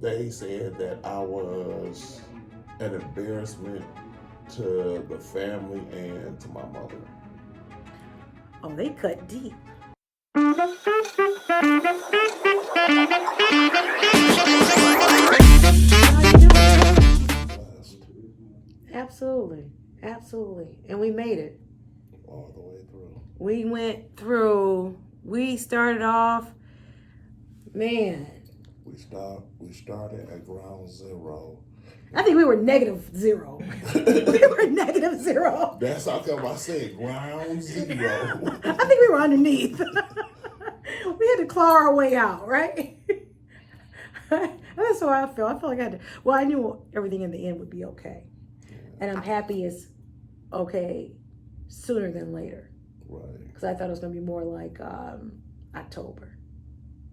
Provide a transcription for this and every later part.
they said that I was an embarrassment to the family and to my mother. Oh, they cut deep. How you doing? Blessed Absolutely. Absolutely. And we made it. all the way through. We went through, we started off, man, We started at ground zero. I think we were -0. We were -0. That's how come I said ground zero. I think we were underneath. We had to claw our way out, right? That's how I felt. I felt like I had to. Well, I knew everything in the end would be okay. And I'm happy it's okay sooner than later. Right. Because I thought it was going to be more like October.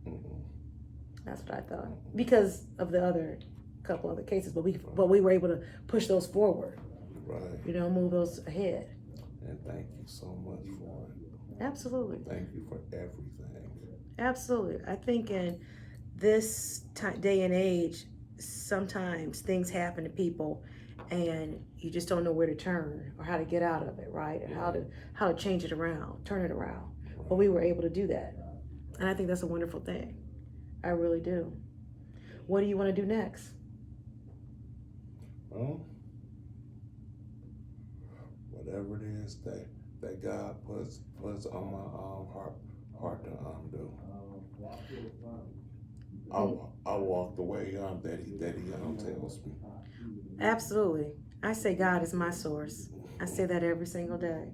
Mm-hmm. That's what I thought. Because of the other couple other cases. But we were able to push those forward. Right. Move those ahead. And thank you so much for it. Absolutely. Thank you for everything. Absolutely. I think in this day and age, sometimes things happen to people and you just don't know where to turn or how to get out of it, right? Or how to change it around, turn it around. But we were able to do that. And I think that's a wonderful thing. I really do. What do you want to do next? Well, whatever it is that God puts on my heart to do. I walk the way that he tells me. Absolutely. I say God is my source. I say that every single day.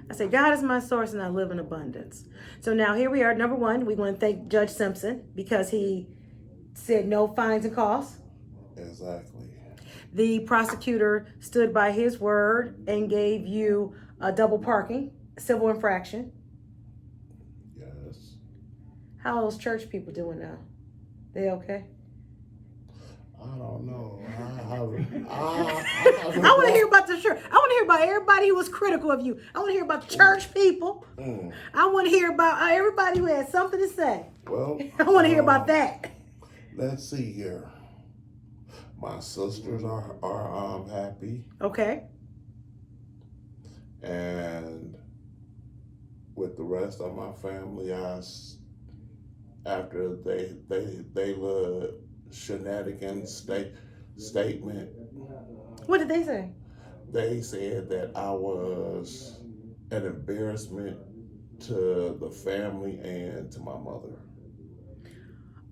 I say God is my source and I live in abundance. So now here we are. Number one, we want to thank Judge Simpson because he said no fines and costs. Exactly. The prosecutor stood by his word and gave you a double parking, civil infraction. Yes. How are those church people doing now? They okay? I don't know. I want to hear about the church. I want to hear about everybody who was critical of you. I want to hear about the church people. I want to hear about everybody who had something to say. Well, I want to hear about that. Let's see here. My sisters are happy, Okay. and with the rest of my family, after they little shenanigans statement, What did they say? they said that I was an embarrassment to the family and to my mother.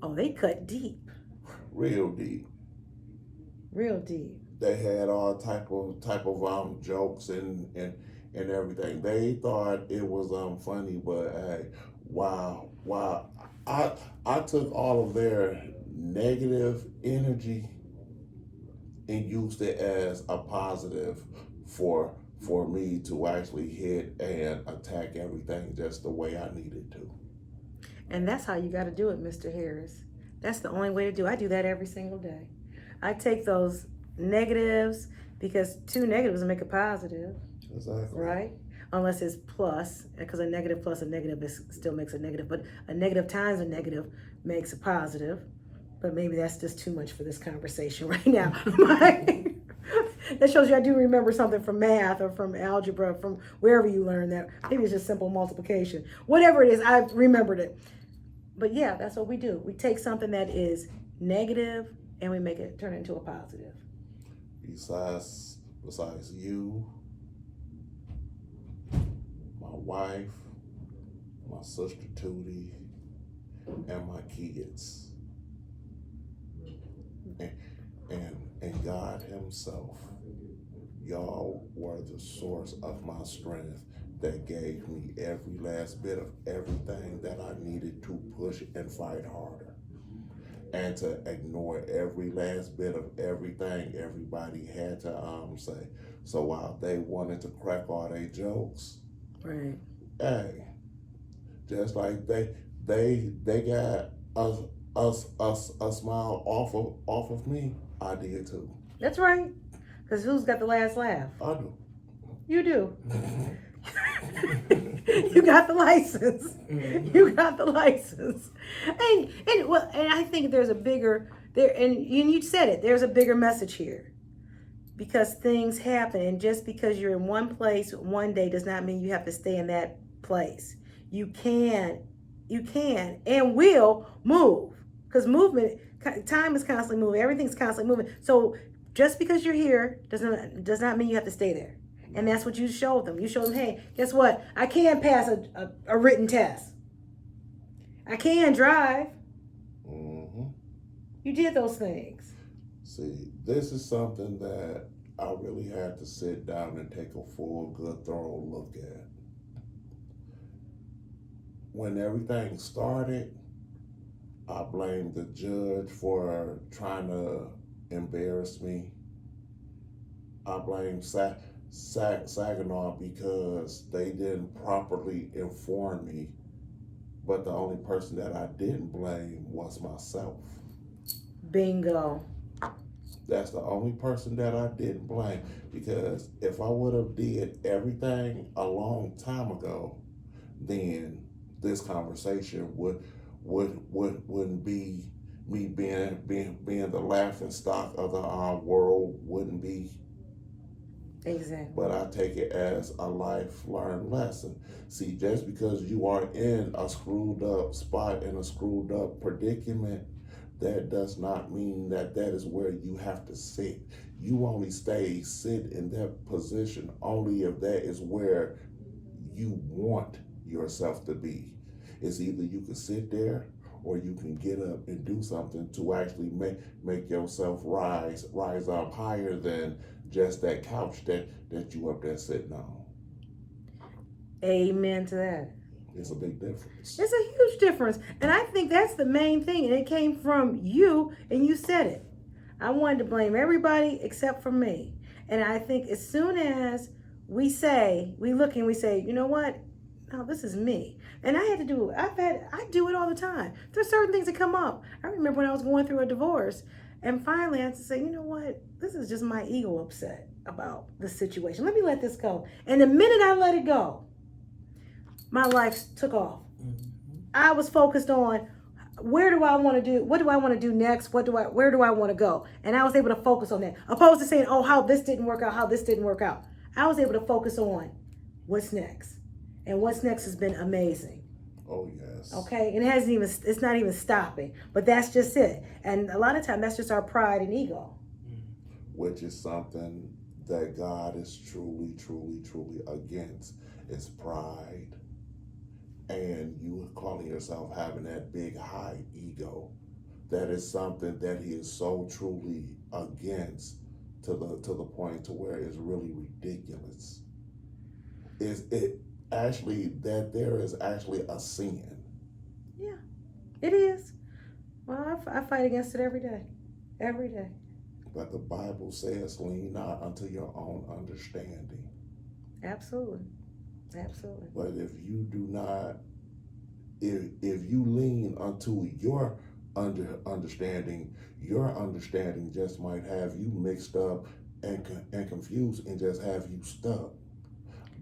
Oh, they cut deep. Real deep. Real deep. They had all type of jokes and everything. They thought it was funny, but hey, wow. I took all of their negative energy and used it as a positive for me to actually hit and attack everything just the way I needed to. And that's how you got to do it, Mr. Harris. That's the only way to do it. I do that every single day. I take those negatives because two negatives make a positive. Exactly. Right? Unless it's plus, because a negative plus a negative still makes a negative, but a negative times a negative makes a positive. But maybe that's just too much for this conversation right now. That shows you I do remember something from math or from algebra, from wherever you learned that. Maybe it's just simple multiplication. Whatever it is, I've remembered it. But yeah, that's what we do. We take something that is negative and we make it turn it into a positive. Besides you, my wife, my sister Tootie, and my kids, and God Himself, y'all were the source of my strength that gave me every last bit of everything that I needed to push and fight harder. And to ignore every last bit of everything everybody had to say. So while they wanted to crack all their jokes, right? Hey, just like they got a smile off of me, I did too. That's right. Because who's got the last laugh? I do. You do. You got the license. You got the license. And I think there's a bigger There, and you said it, there's a bigger message here. Because things happen, and just because you're in one place one day does not mean you have to stay in that place. You can and will move. Because time is constantly moving, everything's constantly moving. So just because you're here does not mean you have to stay there. And that's what you showed them. You showed them, hey, guess what? I can pass a written test. I can drive. Mm-hmm. You did those things. See, this is something that I really had to sit down and take a full, good, thorough look at. When everything started, I blamed the judge for trying to embarrass me. I blamed Saginaw because they didn't properly inform me. But the only person that I didn't blame was myself. Bingo. That's the only person that I didn't blame, because if I would have did everything a long time ago, then this conversation wouldn't be me being the laughing stock of the world, wouldn't be. Exactly. But I take it as a life learned lesson. See, just because you are in a screwed up spot, in a screwed up predicament, that does not mean that is where you have to sit. You only sit in that position only if that is where you want yourself to be. It's either you can sit there or you can get up and do something to actually make yourself rise up higher than just that couch that you up there sitting on. Amen to that. It's a big difference. It's a huge difference. And I think that's the main thing. And it came from you, and you said it. I wanted to blame everybody except for me. And I think as soon as we look and we say, you know what? No, this is me. And I had to do it. I do it all the time. There's certain things that come up. I remember when I was going through a divorce, and finally I had to say, you know what? This is just my ego upset about the situation. Let me let this go. And the minute I let it go, my life took off. Mm-hmm. I was focused on where do I want to do? What do I want to do next? Where do I want to go? And I was able to focus on that. Opposed to saying, oh, how this didn't work out, how this didn't work out. I was able to focus on what's next. And what's next has been amazing. Oh, yes. Okay? And it's not even stopping. But that's just it. And a lot of times that's just our pride and ego. Which is something that God is truly, truly, truly against, is pride. And you calling yourself having that big, high ego. That is something that he is so truly against, to the point to where it's really ridiculous. That there is actually a sin. Yeah, it is. Well, I fight against it every day. Every day. But the Bible says, lean not unto your own understanding. Absolutely. Absolutely. But if you do not, if you lean unto your understanding, your understanding just might have you mixed up and confused and just have you stuck.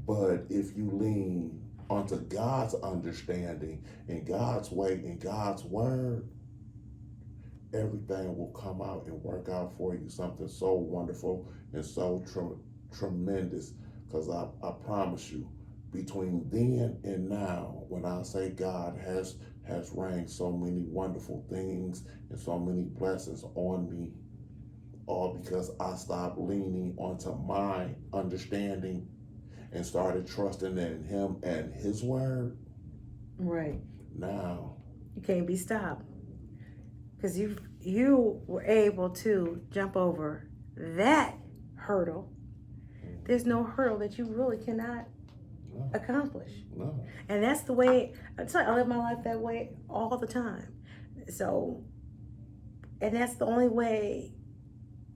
But if you lean onto God's understanding and God's way and God's word, everything will come out and work out for you, something so wonderful and so tremendous. Because I promise you, between then and now, when I say God has rained so many wonderful things and so many blessings on me, all because I stopped leaning onto my understanding and started trusting in him and his word. Right. Now you can't be stopped, because you were able to jump over that hurdle. There's no hurdle that you really cannot accomplish. No. And that's the way I live my life that way all the time. So, and that's the only way.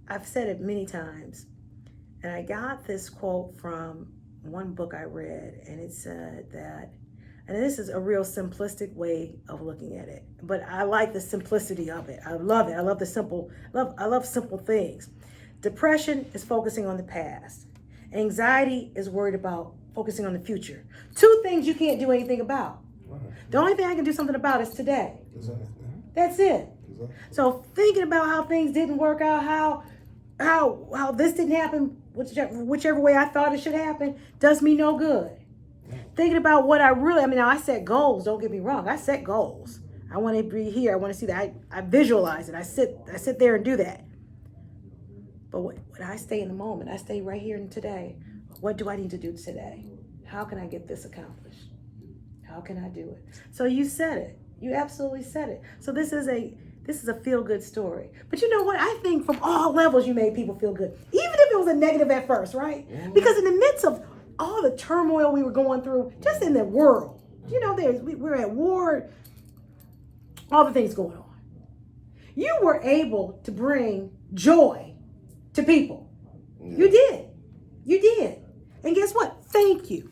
I've said it many times, and I got this quote from one book I read, and it said that, and this is a real simplistic way of looking at it, but I like the simplicity of it. I love it. I love I love simple things. Depression is focusing on the past. Anxiety is worried about focusing on the future. Two things you can't do anything about. Right. The only thing I can do something about is today. Exactly. That's it. Exactly. So thinking about how things didn't work out, how this didn't happen, whichever way I thought it should happen, does me no good. Thinking about what I set goals. Don't get me wrong. I set goals. I want to be here. I want to see that. I visualize it. I sit there and do that. But when I stay in the moment, I stay right here and today. What do I need to do today? How can I get this accomplished? How can I do it? So you said it. You absolutely said it. So this is a feel-good story. But you know what? I think from all levels you made people feel good. Even if it was a negative at first, right? Because in the midst of all the turmoil we were going through, just in the world, we're at war, all the things going on. You were able to bring joy to people. Yeah. You did. And guess what? Thank you.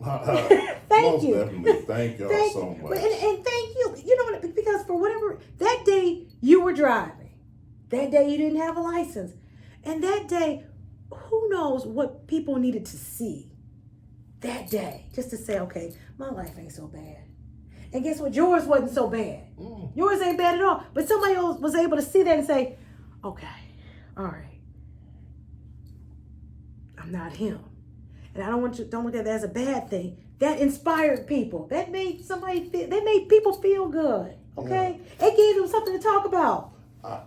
Thank you. Definitely. Thank y'all so much. And thank you. You know what? Because for whatever, that day you were driving. That day you didn't have a license. And that day, who knows what people needed to see that day just to say, okay, my life ain't so bad. And guess what? Yours wasn't so bad. Yours ain't bad at all. But somebody else was able to see that and say, okay, all right. I'm not him. And I don't look at that as a bad thing. That inspired people. That made people feel good. Okay? Yeah. It gave them something to talk about.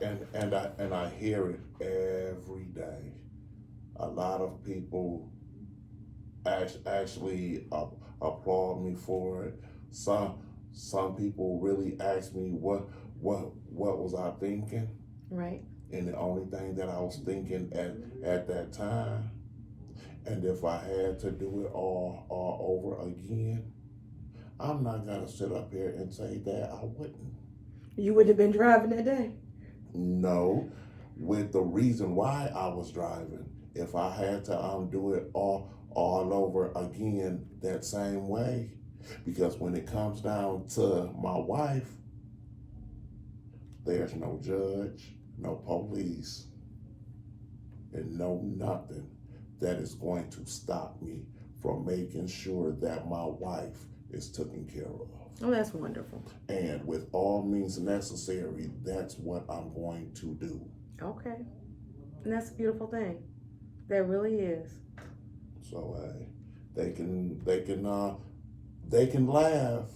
And I hear it every day. A lot of people actually applaud me for it. Some people really ask me what was I thinking? Right. And the only thing that I was thinking at that time, and if I had to do it all over again, I'm not gonna sit up here and say that I wouldn't. You wouldn't have been driving that day? No, with the reason why I was driving. If I had to do it all over again that same way, because when it comes down to my wife, there's no judge, no police, and no nothing that is going to stop me from making sure that my wife is taken care of. Oh, that's wonderful. And with all means necessary, that's what I'm going to do. Okay. And that's a beautiful thing. That really is. So they can laugh,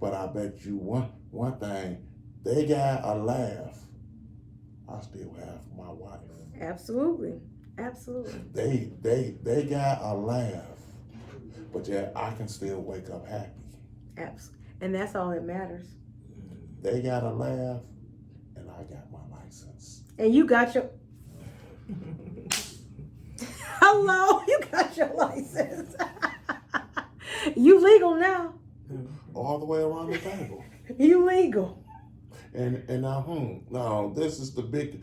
but I bet you one thing, they got a laugh. I still have my wife. Absolutely. They got a laugh, but yeah, I can still wake up happy. Absolutely. And that's all that matters. They got a laugh, and I got my license. And you got your... Hello, you got your license. You legal now. All the way around the table. You legal. And now this is the big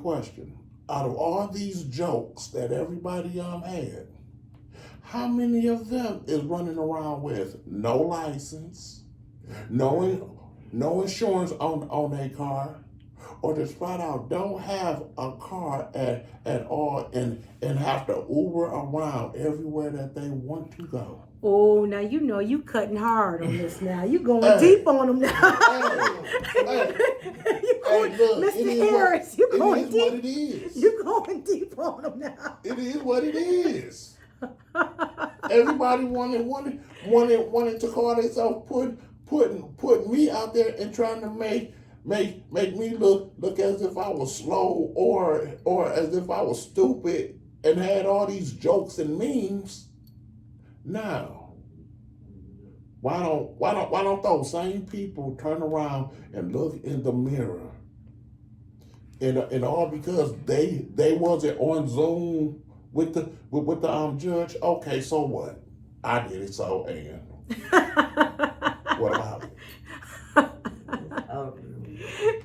question. Out of all these jokes that everybody had, how many of them is running around with no license, no insurance on their car, or just flat out don't have a car at all and have to Uber around everywhere that they want to go? Oh, now you cutting hard on this now. You going deep on them now. Look, Mr. Harris, you going deep. What it is. You going deep on them now. It is what it is. Everybody wanted to call themselves putting me out there and trying to make me look as if I was slow or as if I was stupid and had all these jokes and memes. Now, why don't those same people turn around and look in the mirror? And all because they wasn't on Zoom with the judge. Okay, so what? I did it, so and what about it?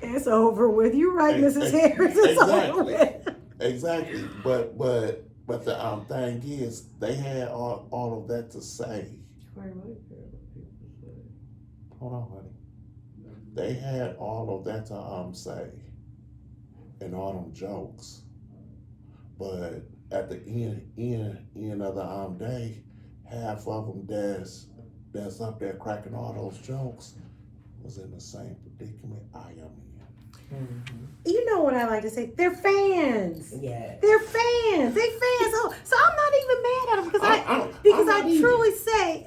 It's over with. You're right, Mrs. Harris. It's over with. Exactly. But the thing is, they had all of that to say. Hold on, honey. They had all of that to say, and all them jokes. But at the end of the day, half of them that's up there cracking all those jokes was in the same predicament I am in. You know what I like to say? They're fans. Yeah. They're fans. They fans. So I'm not even mad at them because I truly say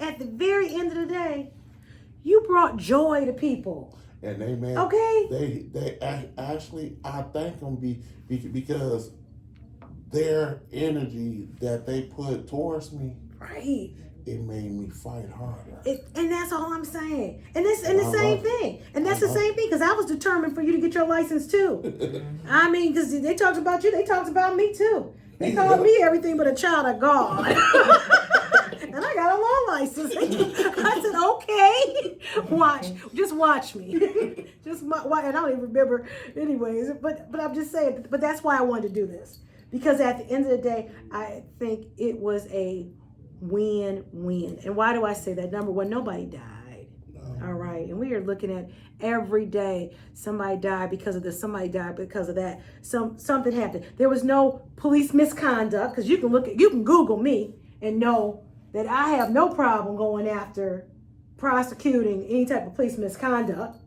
at the very end of the day, you brought joy to people. And they made actually I thank them because their energy that they put towards me, right? It made me fight harder. And that's all I'm saying. And the same thing. And that's the same thing because I was determined for you to get your license too. I mean, because they talked about you, they talked about me too. They called me everything but a child of God. And I got a law license. I said, okay, just watch me. And I don't even remember anyways. But I'm just saying, but that's why I wanted to do this. Because at the end of the day, I think it was a win-win. And why do I say that? Number one, nobody died. No. All right. And we are looking at every day somebody died because of this, somebody died because of that. Something happened. There was no police misconduct, because you can Google me and know that I have no problem going after prosecuting any type of police misconduct,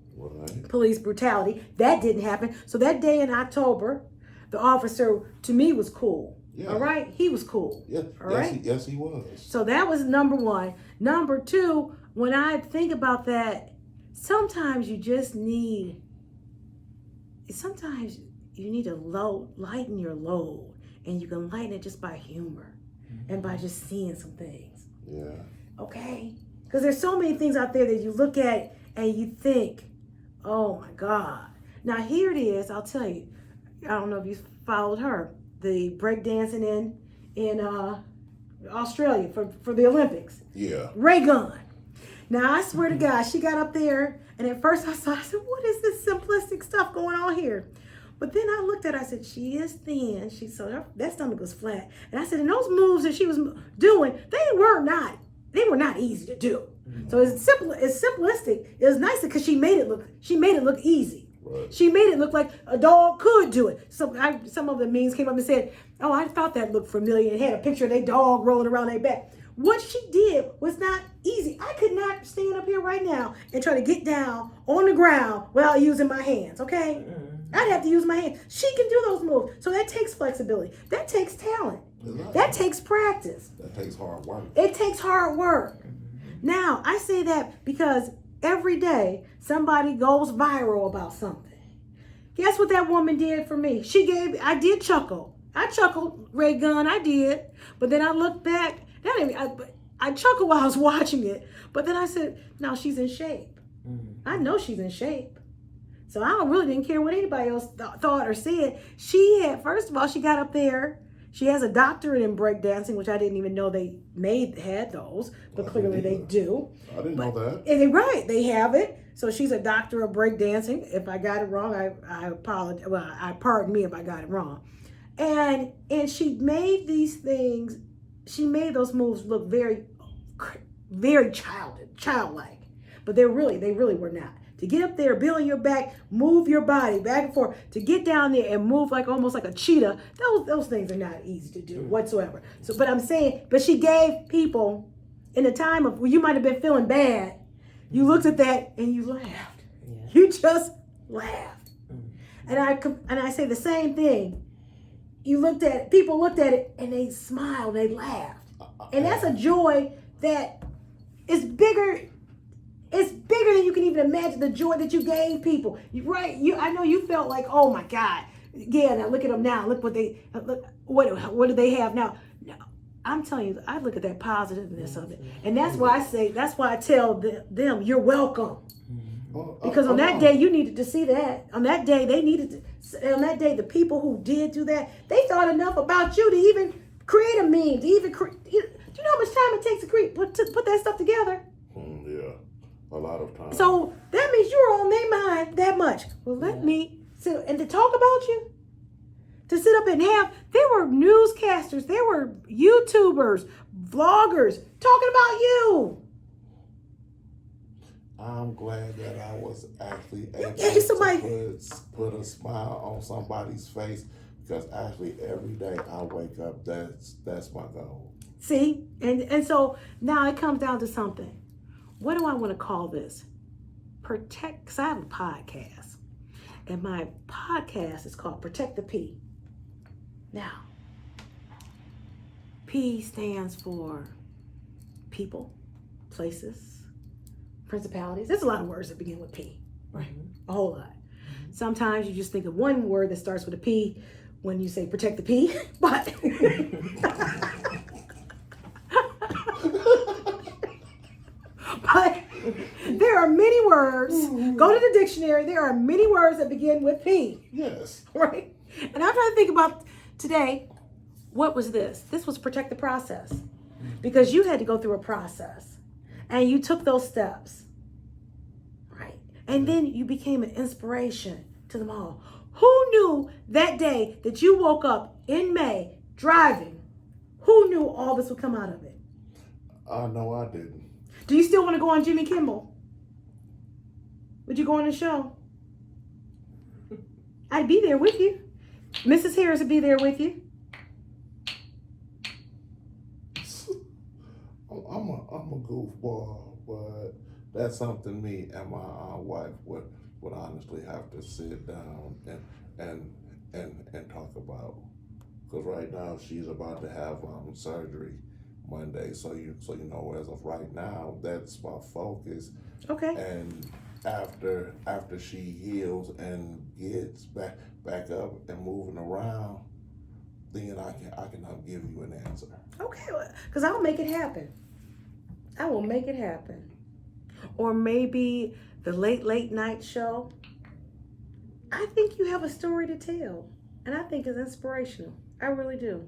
police brutality. That didn't happen. So that day in October, the officer to me was cool. Yeah. All right, he was cool. Yeah. All right. Yes, he was. So that was number one. Number two, when I think about that, sometimes you need to lighten your load, and you can lighten it just by humor and by just seeing some things. Yeah. Okay. Because there's so many things out there that you look at and you think, oh my God. Now here it is. I'll tell you. I don't know if you followed her. The breakdancing in Australia for the Olympics. Yeah. Ray Gun. Now I swear to God, she got up there, and at first I said, what is this simplistic stuff going on here? But then I looked at her, I said, she is thin. That stomach was flat. And I said, and those moves that she was doing, they were not easy to do. Mm-hmm. So it's simplistic. It was nice because she made it look easy. Right. She made it look like a dog could do it. So some of the memes came up and said, oh, I thought that looked familiar, and had a picture of their dog rolling around their back. What she did was not easy. I could not stand up here right now and try to get down on the ground without using my hands, okay? Mm-hmm. I'd have to use my hands. She can do those moves. So that takes flexibility. That takes talent. That takes practice. That takes hard work. It takes hard work. Mm-hmm. Now, I say that because every day somebody goes viral about something. Guess what that woman did for me? I did chuckle. I chuckled, Ray Gun, I did. But then I looked back. I chuckled while I was watching it. But then I said, no, she's in shape. Mm-hmm. I know she's in shape. So I really didn't care what anybody else thought or said. First of all, she got up there. She has a doctorate in breakdancing, which I didn't even know they had those, but clearly they do. I didn't know that. Right, they have it. So she's a doctor of breakdancing. If I got it wrong, I apologize. Well, pardon me if I got it wrong. And she made these things. She made those moves look very, very childlike, but they really were not. To get up there, build your back, move your body back and forth, to get down there and move almost like a cheetah, those things are not easy to do whatsoever. So, but I'm saying, she gave people in a time of where you might have been feeling bad, you looked at that and you laughed. Yeah. You just laughed. Mm-hmm. And I say the same thing. People looked at it and they smiled, they laughed. And that's a joy that is bigger. It's bigger than you can even imagine, the joy that you gave people. I know you felt like, oh my God. Yeah, now look at them now. Look what do they have now? No, I'm telling you, I look at that positiveness of it. And that's why I tell them, you're welcome. Because on that day, you needed to see that. On that day, the people who did do that, they thought enough about you to even create a meme, do you know how much time it takes to put that stuff together? Yeah. A lot of time. So that means you were on their mind that much. Well, let me sit and to talk about you, to sit up and there were newscasters, there were YouTubers, vloggers talking about you. I'm glad that I was actually able to put a smile on somebody's face, because actually every day I wake up, that's my goal. See, and so now it comes down to something. What do I want to call this? Because I have a podcast. And my podcast is called Protect the P. Now, P stands for people, places, principalities. There's a lot of words that begin with P, right? A whole lot. Sometimes you just think of one word that starts with a P when you say protect the P, but but there are many words. Go to the dictionary. There are many words that begin with P. Yes. Right? And I'm trying to think about today, what was this? This was protect the process. Because you had to go through a process. And you took those steps. Right? And then you became an inspiration to them all. Who knew that day that you woke up in May driving? Who knew all this would come out of it? No, I didn't. Do you still want to go on Jimmy Kimmel? Would you go on the show? I'd be there with you. Mrs. Harris would be there with you. I'm a goofball, but that's something me and my wife would honestly have to sit down and talk about. Because right now she's about to have surgery Monday, so you know, as of right now, that's my focus. Okay. And after she heals and gets back up and moving around, then I can help give you an answer. Okay, because I'll make it happen. I will make it happen. Or maybe the late night show. I think you have a story to tell, and I think it's inspirational. I really do.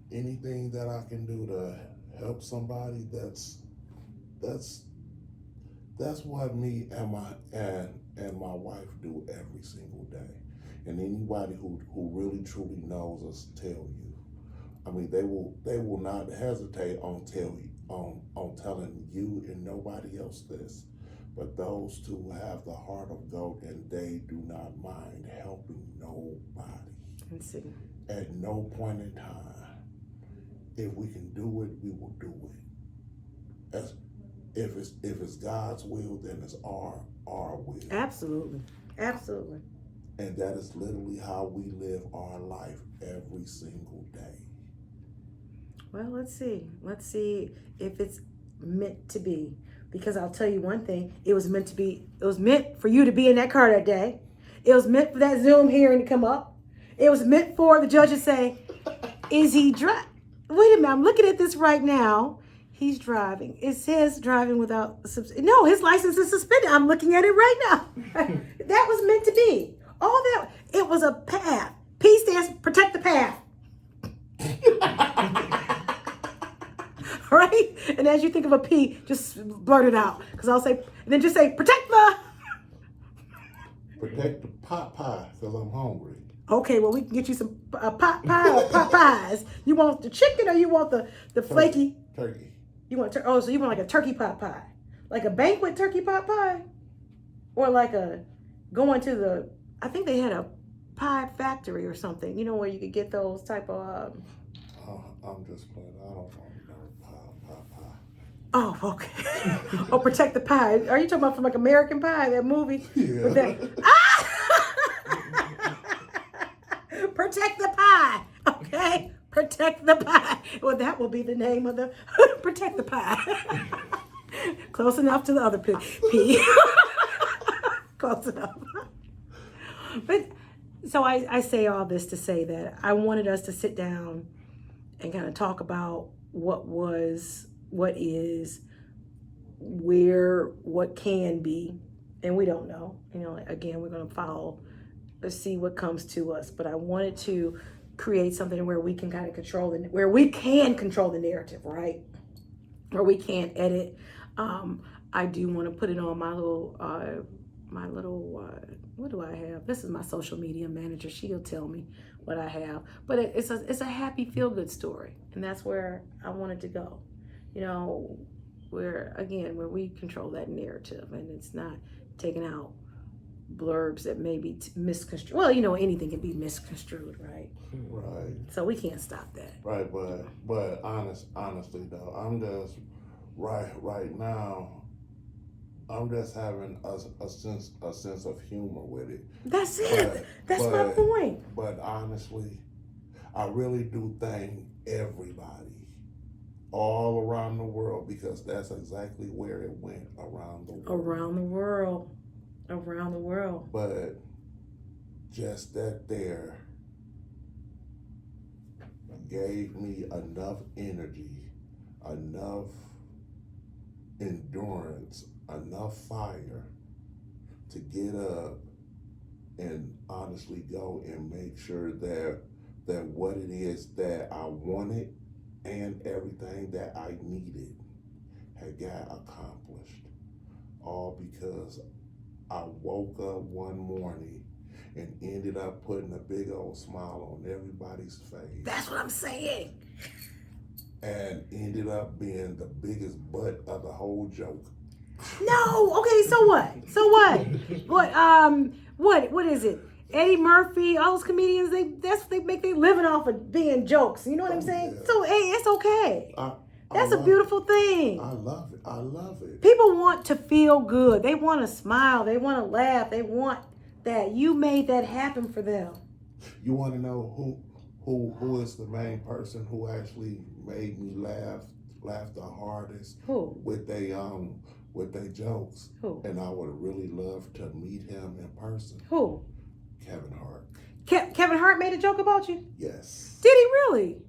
Anything that I can do to help somebody, that's what me and my wife do every single day. And anybody who really truly knows us tell you. I mean, they will not hesitate on telling you and nobody else this. But those two have the heart of gold, and they do not mind helping nobody. Let's see. At no point in time. If we can do it, we will do it. If it's God's will, then it's our will. Absolutely. Absolutely. And that is literally how we live our life every single day. Well, let's see. Let's see if it's meant to be. Because I'll tell you one thing, it was meant to be. It was meant for you to be in that car that day. It was meant for that Zoom hearing to come up. It was meant for the judge to say, is he driving? Wait a minute, I'm looking at this right now. He's driving. It says driving without, no, his license is suspended. I'm looking at it right now. That was meant to be. All that, it was a path. P stands protect the path. Right? And as you think of a P, just blurt it out. Because I'll say, and then just say, protect the pot pie, because I'm hungry. Okay, well, we can get you some pot pie or pot pies. You want the chicken or you want the flaky? Turkey. You want so you want like a turkey pot pie, like a banquet turkey pot pie, or like going to the. I think they had a pie factory or something. You know where you could get those type of. I'm just playing. I don't want no pie. Oh, okay. Oh, protect the pie. Are you talking about from like American Pie, that movie? Yeah. With that, protect the pie, okay? Protect the pie. Well, that will be the name of the protect the pie. Close enough to the other P. Close enough. But so I say all this to say that I wanted us to sit down and kind of talk about what was, what is, where, what can be, and we don't know. You know, again, we're going to follow. Let's see what comes to us. But I wanted to create something where we can kind of control where we can control the narrative, right? Where we can't edit. I do want to put it on my little, what do I have? This is my social media manager. She'll tell me what I have. But it's a happy, feel-good story. And that's where I wanted to go. You know, where we control that narrative and it's not taking out blurbs that may be misconstrued. Well, you know, anything can be misconstrued, right? Right. So we can't stop that. Right, but honestly though, I'm just right now. I'm just having a sense of humor with it. That's it. But That's my point. but honestly, I really do thank everybody all around the world because that's exactly where it went around the world. Around the world. Around the world. But just that there gave me enough energy, enough endurance, enough fire to get up and honestly go and make sure that what it is that I wanted and everything that I needed had got accomplished. All because I woke up one morning and ended up putting a big old smile on everybody's face. That's what I'm saying. And ended up being the biggest butt of the whole joke. No, okay, so what? So what is it? Eddie Murphy, all those comedians, they make their living off of being jokes. You know what I'm saying? Yeah. So hey, it's okay. That's a love beautiful thing. I love it. I love it. People want to feel good. They want to smile. They want to laugh. They want that. You made that happen for them. You want to know who is the main person who actually made me laugh the hardest Who? with they jokes? Who? And I would really love to meet him in person. Who? Kevin Hart. Kevin Hart made a joke about you? Yes. Did he really?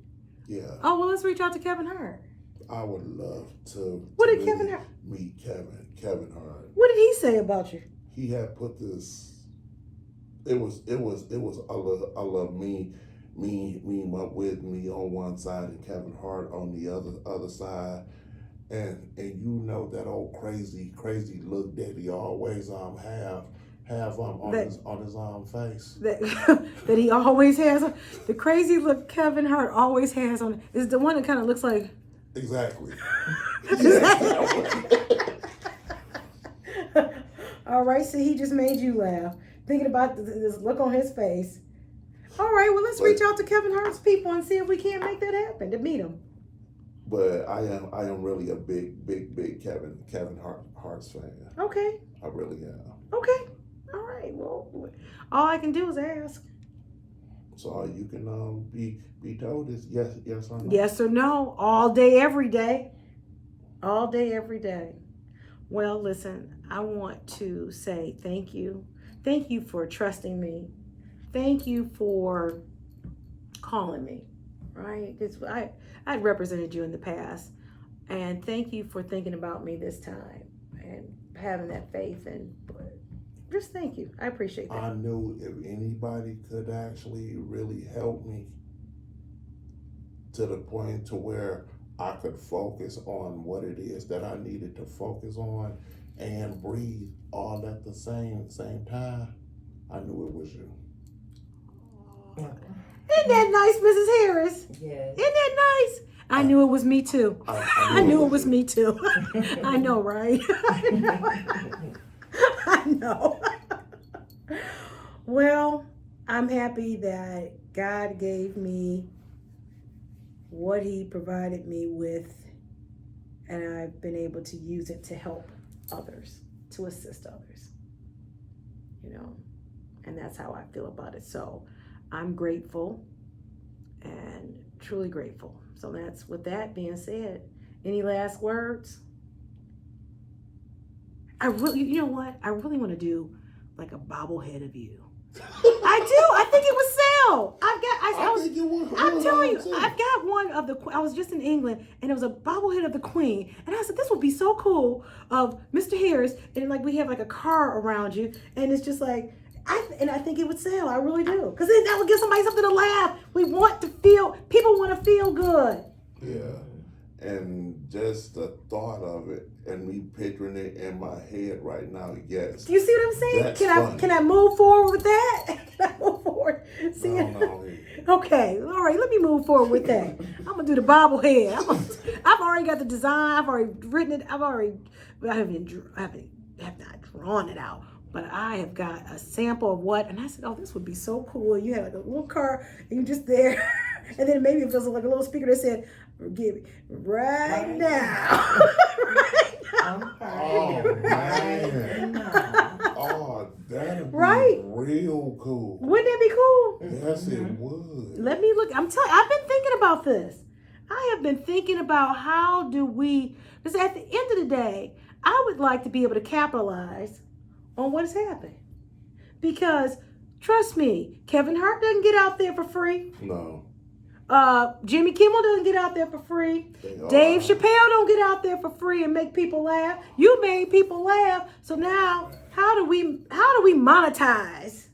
Yeah. Oh, well, let's reach out to Kevin Hart. I would love to. What did really Kevin Hart? meet Kevin Hart? What did he say about you? He had put this. It was a little meme up with me on one side and Kevin Hart on the other side, and you know that old crazy look that he always have on his face. That he always has. The crazy look Kevin Hart always has on is the one that kind of looks like. Exactly. All right, so he just made you laugh thinking about this look on his face. All right, well, let's reach out to Kevin Hart's people and see if we can't make that happen to meet him. But I am really a big Kevin Hart's fan. Okay. I really am. Okay. All right. Well, all I can do is ask. So all you can be told is yes or no. Yes or no, all day, every day. All day, every day. Well, listen, I want to say thank you. Thank you for trusting me. Thank you for calling me, right? Because I'd represented you in the past. And thank you for thinking about me this time and having that faith. And just thank you. I appreciate that. I knew if anybody could actually really help me to the point to where I could focus on what it is that I needed to focus on and breathe all at the same time, I knew it was you. Isn't that nice, Mrs. Harris? Yes. Isn't that nice? I knew it was me too. I knew it was me too. I know, right? I know. Well, I'm happy that God gave me what He provided me with, and I've been able to use it to help others, to assist others. You know, and that's how I feel about it. So I'm grateful and truly grateful. So that's, with that being said, any last words? You know what? I really want to do like a bobblehead of you. I do. I think it would sell. I'm telling you, I've got one of the. I was just in England, and it was a bobblehead of the Queen, and I said this would be so cool of Mr. Harris, and like we have like a car around you, and it's just like. I think it would sell. I really do, because that would give somebody something to laugh. People want to feel good. Yeah. And just the thought of it and me picturing it in my head right now, yes. Do you see what I'm saying? That's Can I move forward with that? Can I move forward? See? No. Okay, all right, let me move forward with that. I'm gonna do the bobblehead. I've already got the design, I've already written it, I have not drawn it out. But I have got a sample of what, and I said, oh, this would be so cool. You had like a little car, and you just there, and then maybe if there's like a little speaker that said, "Give it right now." Right now. Oh man. Oh, that'd be Right? real cool. Wouldn't that be cool? Yes, it would. Let me look. I've been thinking about this. I have been thinking about how do we, because at the end of the day, I would like to be able to capitalize on what is happening. Because trust me, Kevin Hart doesn't get out there for free. No. Jimmy Kimmel doesn't get out there for free. Dave Chappelle don't get out there for free and make people laugh. You made people laugh. So now how do we monetize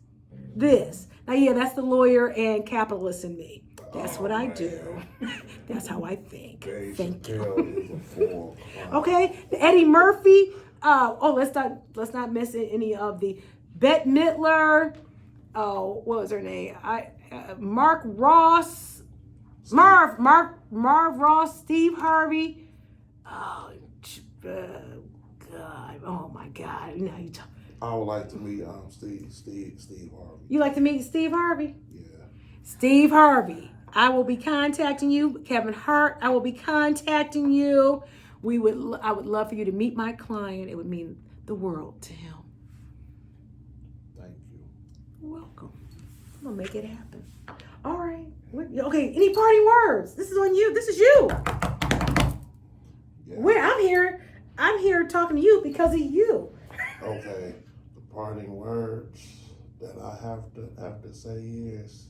this? Now yeah, that's the lawyer and capitalist in me. That's what I do. That's how I think. Dave Thank you. Chappelle is a fool. Okay, Eddie Murphy. Let's not miss any of the Bette Midler. Oh, what was her name? Mark Ross. Marv Ross, Steve Harvey. Oh, God. Oh, my God. Now you talk. I would like to meet Steve Harvey. You like to meet Steve Harvey? Yeah. Steve Harvey. I will be contacting you. Kevin Hart, I will be contacting you. I would love for you to meet my client. It would mean the world to him. Thank you. You're welcome. I'm going to make it happen. All right. Okay, any parting words? This is on you. This is you. Yeah. I'm here talking to you because of you. Okay. The parting words that I have to say is